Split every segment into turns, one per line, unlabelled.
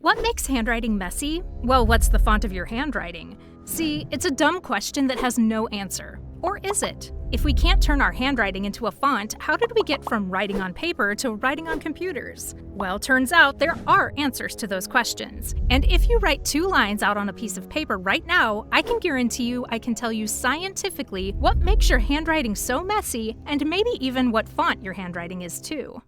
What makes handwriting messy? Well, what's the font of your handwriting? See, it's a dumb question that has no answer. Or is it? If we can't turn our handwriting into a font, how did we get from writing on paper to writing on computers? Well, turns out there are answers to those questions. And if you write 2 lines out on a piece of paper right now, I can guarantee you I can tell you scientifically what makes your handwriting so messy, and maybe even what font your handwriting is too.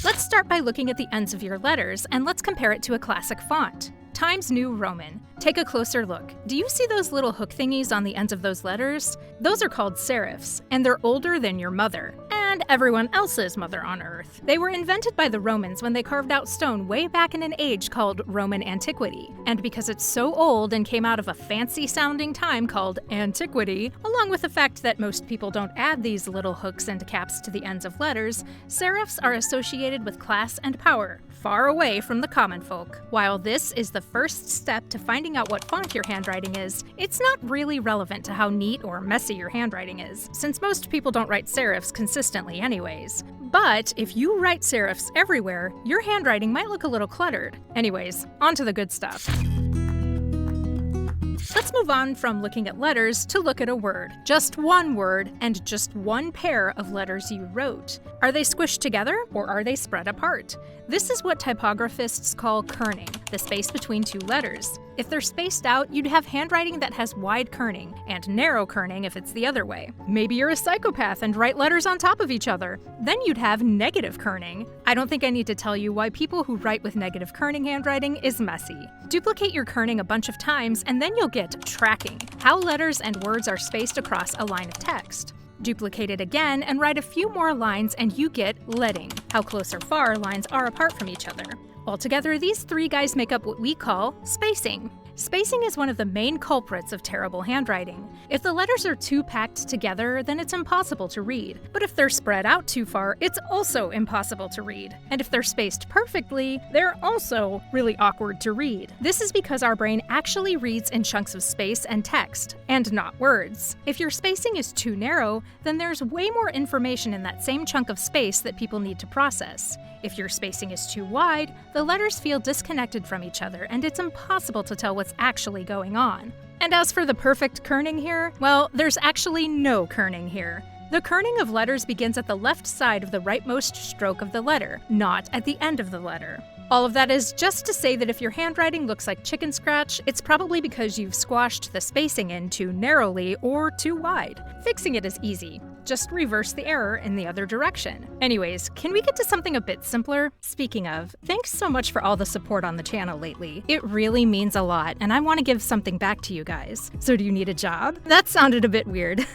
Let's start by looking at the ends of your letters, and let's compare it to a classic font. Times New Roman. Take a closer look. Do you see those little hook thingies on the ends of those letters? Those are called serifs, and they're older than your mother, and everyone else's mother on Earth. They were invented by the Romans when they carved out stone way back in an age called Roman antiquity. And because it's so old and came out of a fancy-sounding time called antiquity, along with the fact that most people don't add these little hooks and caps to the ends of letters, serifs are associated with class and power, far away from the common folk. While this is the first step to finding out what font your handwriting is, it's not really relevant to how neat or messy your handwriting is, since most people don't write serifs consistently anyways. But if you write serifs everywhere, your handwriting might look a little cluttered. Anyways, on to the good stuff. Let's move on from looking at letters to look at a word. Just one word and just one pair of letters you wrote. Are they squished together or are they spread apart? This is what typographists call kerning, the space between 2 letters. If they're spaced out, you'd have handwriting that has wide kerning, and narrow kerning if it's the other way. Maybe you're a psychopath and write letters on top of each other. Then you'd have negative kerning. I don't think I need to tell you why people who write with negative kerning handwriting is messy. Duplicate your kerning a bunch of times, and then you'll get tracking, how letters and words are spaced across a line of text. Duplicate it again and write a few more lines and you get leading, how close or far lines are apart from each other. Altogether, these 3 guys make up what we call spacing. Spacing is one of the main culprits of terrible handwriting. If the letters are too packed together, then it's impossible to read. But if they're spread out too far, it's also impossible to read. And if they're spaced perfectly, they're also really awkward to read. This is because our brain actually reads in chunks of space and text, and not words. If your spacing is too narrow, then there's way more information in that same chunk of space that people need to process. If your spacing is too wide, the letters feel disconnected from each other, and it's impossible to tell what's actually going on. And as for the perfect kerning here, well, there's actually no kerning here. The kerning of letters begins at the left side of the rightmost stroke of the letter, not at the end of the letter. All of that is just to say that if your handwriting looks like chicken scratch, it's probably because you've squashed the spacing in too narrowly or too wide. Fixing it is easy. Just reverse the error in the other direction. Anyways, can we get to something a bit simpler? Speaking of, thanks so much for all the support on the channel lately. It really means a lot, and I want to give something back to you guys. So do you need a job? That sounded a bit weird.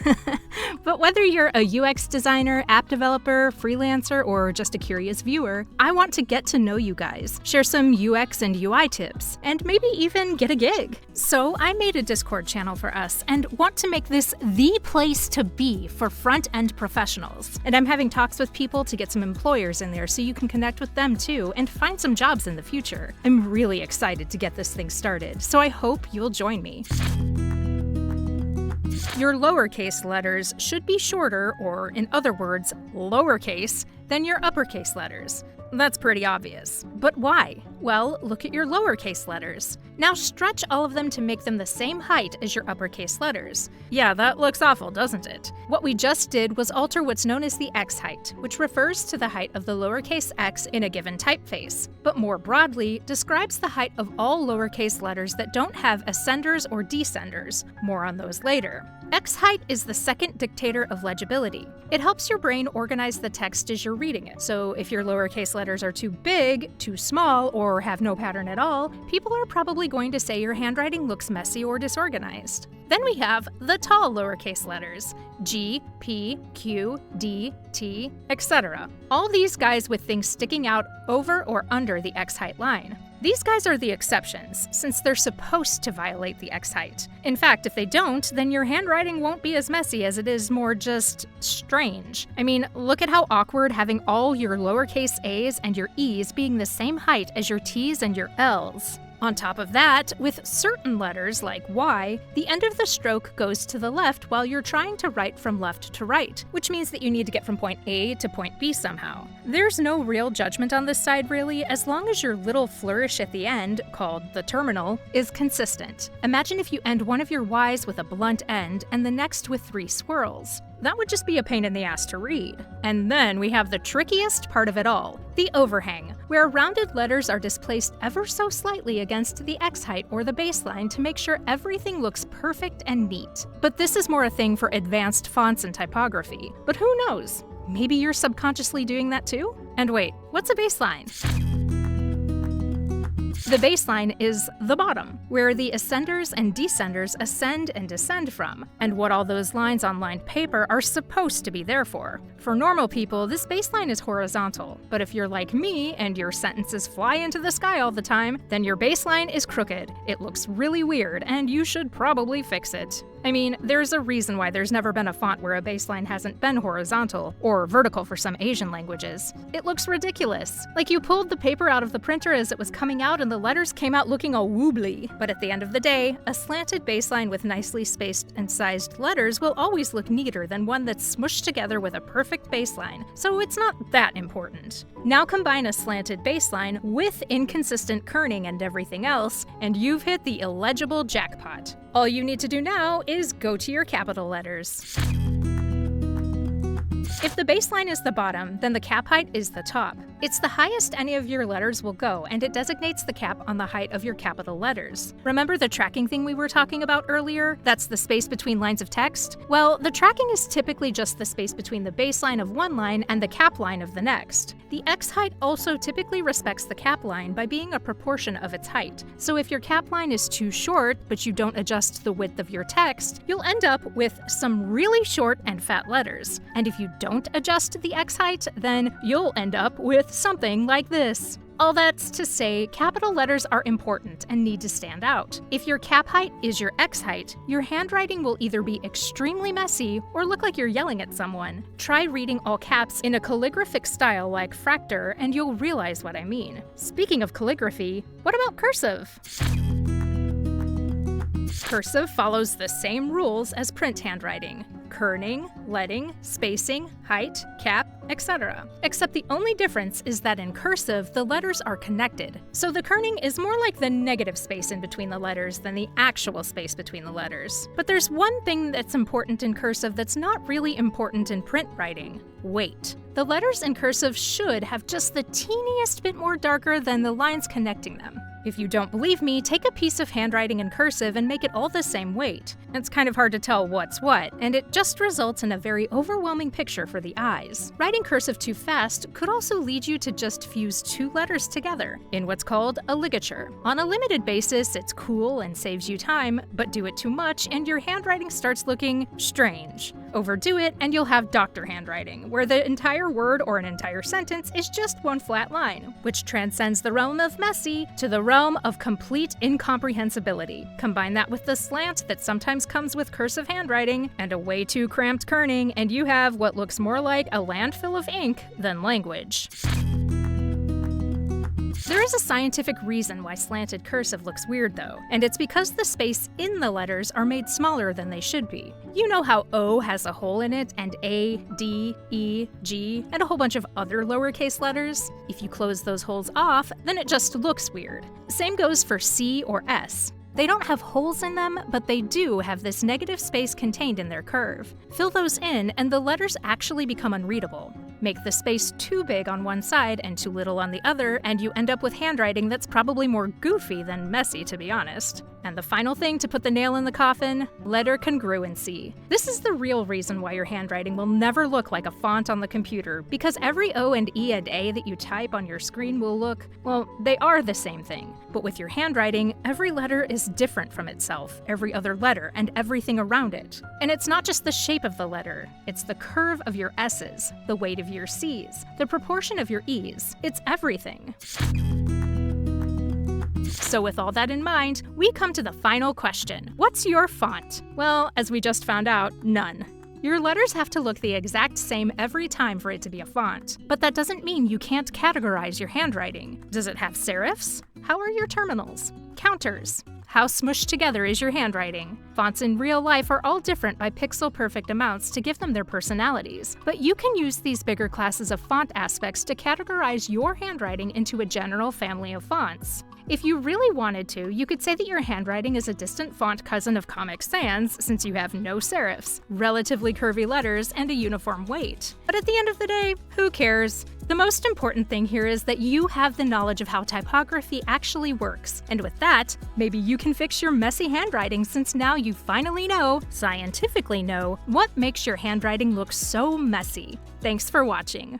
But whether you're a UX designer, app developer, freelancer, or just a curious viewer, I want to get to know you guys, share some UX and UI tips, and maybe even get a gig. So I made a Discord channel for us and want to make this the place to be for front-end professionals. And I'm having talks with people to get some employers in there so you can connect with them too and find some jobs in the future. I'm really excited to get this thing started, so I hope you'll join me. Your lowercase letters should be shorter, or in other words, lowercase, than your uppercase letters. That's pretty obvious. But why? Well, look at your lowercase letters. Now stretch all of them to make them the same height as your uppercase letters. Yeah, that looks awful, doesn't it? What we just did was alter what's known as the X height, which refers to the height of the lowercase x in a given typeface, but more broadly, describes the height of all lowercase letters that don't have ascenders or descenders. More on those later. X height is the second dictator of legibility. It helps your brain organize the text as you're reading it. So if your lowercase letters are too big, too small, or have no pattern at all, people are probably going to say your handwriting looks messy or disorganized. Then we have the tall lowercase letters, G, P, Q, D, T, etc. All these guys with things sticking out over or under the X height line. These guys are the exceptions, since they're supposed to violate the X height. In fact, if they don't, then your handwriting won't be as messy as it is more just strange. I mean, look at how awkward having all your lowercase a's and your e's being the same height as your t's and your l's. On top of that, with certain letters like Y, the end of the stroke goes to the left while you're trying to write from left to right, which means that you need to get from point A to point B somehow. There's no real judgment on this side really, as long as your little flourish at the end, called the terminal, is consistent. Imagine if you end one of your Ys with a blunt end and the next with 3 swirls. That would just be a pain in the ass to read. And then we have the trickiest part of it all, the overhang, where rounded letters are displaced ever so slightly against the X height or the baseline to make sure everything looks perfect and neat. But this is more a thing for advanced fonts and typography. But who knows? Maybe you're subconsciously doing that too? And wait, what's a baseline? The baseline is the bottom, where the ascenders and descenders ascend and descend from, and what all those lines on lined paper are supposed to be there for. For normal people, this baseline is horizontal, but if you're like me and your sentences fly into the sky all the time, then your baseline is crooked. It looks really weird, and you should probably fix it. I mean, there's a reason why there's never been a font where a baseline hasn't been horizontal, or vertical for some Asian languages. It looks ridiculous. Like you pulled the paper out of the printer as it was coming out and the letters came out looking all wobbly. But at the end of the day, a slanted baseline with nicely spaced and sized letters will always look neater than one that's smushed together with a perfect baseline, so it's not that important. Now combine a slanted baseline with inconsistent kerning and everything else, and you've hit the illegible jackpot. All you need to do now is go to your capital letters. If the baseline is the bottom, then the cap height is the top. It's the highest any of your letters will go, and it designates the cap on the height of your capital letters. Remember the tracking thing we were talking about earlier? That's the space between lines of text? Well, the tracking is typically just the space between the baseline of one line and the cap line of the next. The X height also typically respects the cap line by being a proportion of its height. So if your cap line is too short, but you don't adjust the width of your text, you'll end up with some really short and fat letters. And if you don't adjust the X height, then you'll end up with something like this. All that's to say, capital letters are important and need to stand out. If your cap height is your X height, your handwriting will either be extremely messy or look like you're yelling at someone. Try reading all caps in a calligraphic style like Fractor and you'll realize what I mean. Speaking of calligraphy, what about cursive? Cursive follows the same rules as print handwriting: kerning, leading, spacing, height, cap, etc. Except the only difference is that in cursive, the letters are connected. So the kerning is more like the negative space in between the letters than the actual space between the letters. But there's one thing that's important in cursive that's not really important in print writing: weight. The letters in cursive should have just the teeniest bit more darker than the lines connecting them. If you don't believe me, take a piece of handwriting in cursive and make it all the same weight. It's kind of hard to tell what's what, and it just results in a very overwhelming picture for the eyes. Writing cursive too fast could also lead you to just fuse 2 letters together in what's called a ligature. On a limited basis, it's cool and saves you time, but do it too much and your handwriting starts looking strange. Overdo it and you'll have doctor handwriting, where the entire word or an entire sentence is just one flat line, which transcends the realm of messy to the realm of complete incomprehensibility. Combine that with the slant that sometimes comes with cursive handwriting and a way too cramped kerning, and you have what looks more like a landfill of ink than language. There is a scientific reason why slanted cursive looks weird though, and it's because the space in the letters are made smaller than they should be. You know how O has a hole in it, and A, D, E, G, and a whole bunch of other lowercase letters? If you close those holes off, then it just looks weird. Same goes for C or S. They don't have holes in them, but they do have this negative space contained in their curve. Fill those in, and the letters actually become unreadable. Make the space too big on one side and too little on the other, and you end up with handwriting that's probably more goofy than messy, to be honest. And the final thing to put the nail in the coffin: letter congruency. This is the real reason why your handwriting will never look like a font on the computer, because every O and E and A that you type on your screen will look, well, they are the same thing. But with your handwriting, every letter is different from itself, every other letter, and everything around it. And it's not just the shape of the letter, it's the curve of your S's, the weight of your C's, the proportion of your E's. It's everything. So with all that in mind, we come to the final question. What's your font? Well, as we just found out, none. Your letters have to look the exact same every time for it to be a font. But that doesn't mean you can't categorize your handwriting. Does it have serifs? How are your terminals? Counters. How smushed together is your handwriting? Fonts in real life are all different by pixel-perfect amounts to give them their personalities, but you can use these bigger classes of font aspects to categorize your handwriting into a general family of fonts. If you really wanted to, you could say that your handwriting is a distant font cousin of Comic Sans, since you have no serifs, relatively curvy letters, and a uniform weight. But at the end of the day, who cares? The most important thing here is that you have the knowledge of how typography actually works. And with that, maybe you can fix your messy handwriting, since now you finally know, scientifically know, what makes your handwriting look so messy. Thanks for watching.